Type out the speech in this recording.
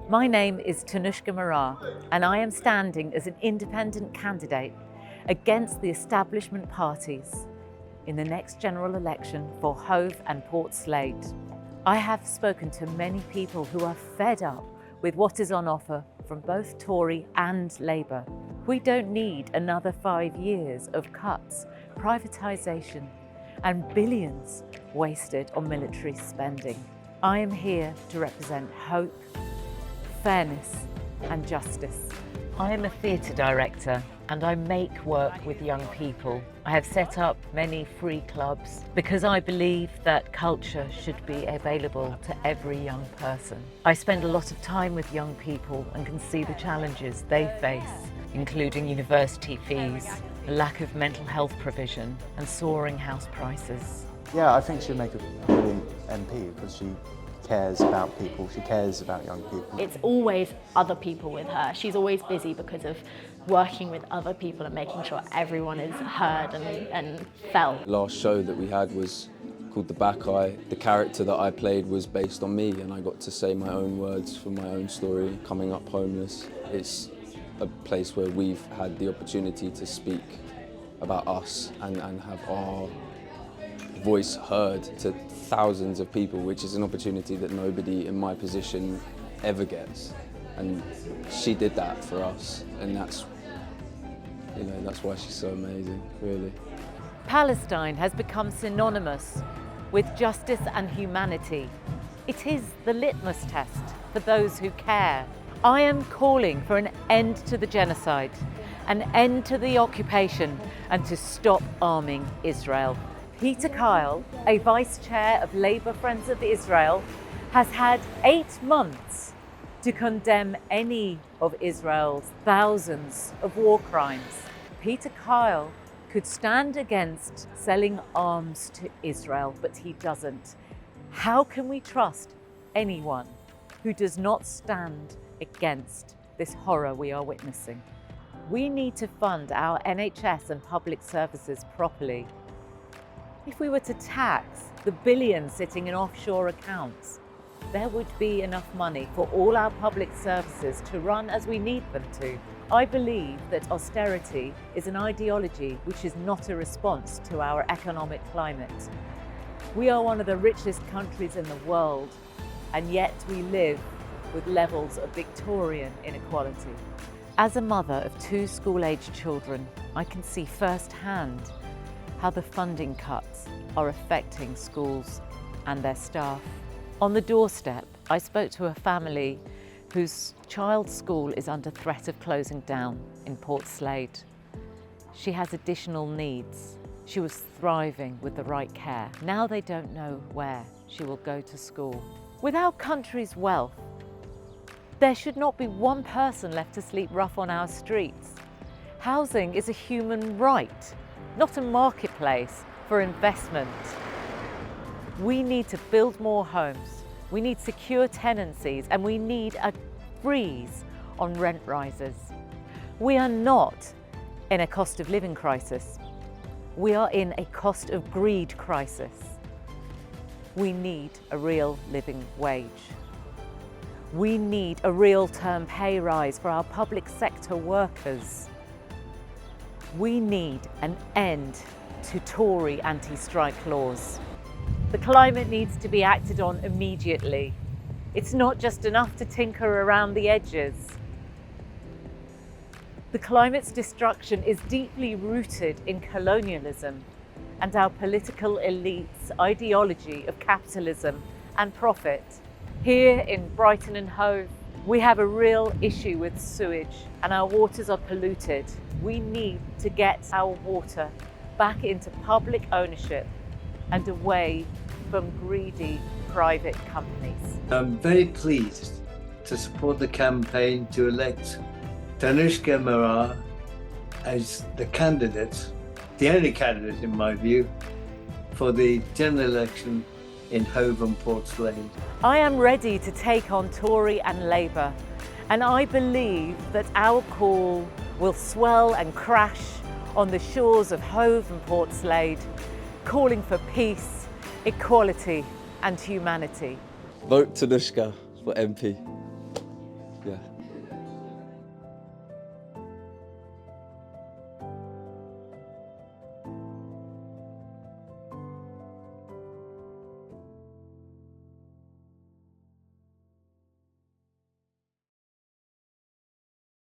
My name is Tanushka Marah, and I am standing as an independent candidate against the establishment parties in the next general election for Hove and Portslade. I have spoken to many people who are fed up with what is on offer from both Tory and Labour. We don't need another 5 years of cuts, privatisation and billions wasted on military spending. I am here to represent hope, fairness and justice. I am a theatre director and I make work with young people. I have set up many free clubs because I believe that culture should be available to every young person. I spend a lot of time with young people and can see the challenges they face, including university fees, a lack of mental health provision and soaring house prices. Yeah, I think she'd make a brilliant MP because she cares about people, she cares about young people. It's always other people with her. She's always busy because of working with other people and making sure everyone is heard and felt. Last show that we had was called The Back Eye. The character that I played was based on me and I got to say my own words from my own story, coming up homeless. It's a place where we've had the opportunity to speak about us and have our voice heard to thousands of people, which is an opportunity that nobody in my position ever gets. And she did that for us, and that's why she's so amazing, really. Palestine has become synonymous with justice and humanity. It is the litmus test for those who care. I am calling for an end to the genocide, an end to the occupation, and to stop arming Israel. Peter Kyle, a vice chair of Labour Friends of Israel, has had 8 months to condemn any of Israel's thousands of war crimes. Peter Kyle could stand against selling arms to Israel, but he doesn't. How can we trust anyone who does not stand against this horror we are witnessing? We need to fund our NHS and public services properly. If we were to tax the billions sitting in offshore accounts, there would be enough money for all our public services to run as we need them to. I believe that austerity is an ideology which is not a response to our economic climate. We are one of the richest countries in the world, and yet we live with levels of Victorian inequality. As a mother of 2 school-aged children, I can see firsthand how the funding cuts are affecting schools and their staff. On the doorstep, I spoke to a family whose child's school is under threat of closing down in Portslade. She has additional needs. She was thriving with the right care. Now they don't know where she will go to school. With our country's wealth, there should not be one person left to sleep rough on our streets. Housing is a human right, not a marketplace for investment. We need to build more homes, we need secure tenancies, and we need a freeze on rent rises. We are not in a cost of living crisis. We are in a cost of greed crisis. We need a real living wage. We need a real term pay rise for our public sector workers. We need an end to Tory anti-strike laws. The climate needs to be acted on immediately. It's not just enough to tinker around the edges. The climate's destruction is deeply rooted in colonialism and our political elite's ideology of capitalism and profit. Here in Brighton and Hove, we have a real issue with sewage and our waters are polluted. We need to get our water back into public ownership and away from greedy private companies. I'm very pleased to support the campaign to elect Tanushka Marah as the candidate, the only candidate in my view, for the general election in Hove and Portslade. I am ready to take on Tory and Labour, and I believe that our call will swell and crash on the shores of Hove and Portslade, calling for peace, equality and humanity. Vote Tanushka for MP. Yeah.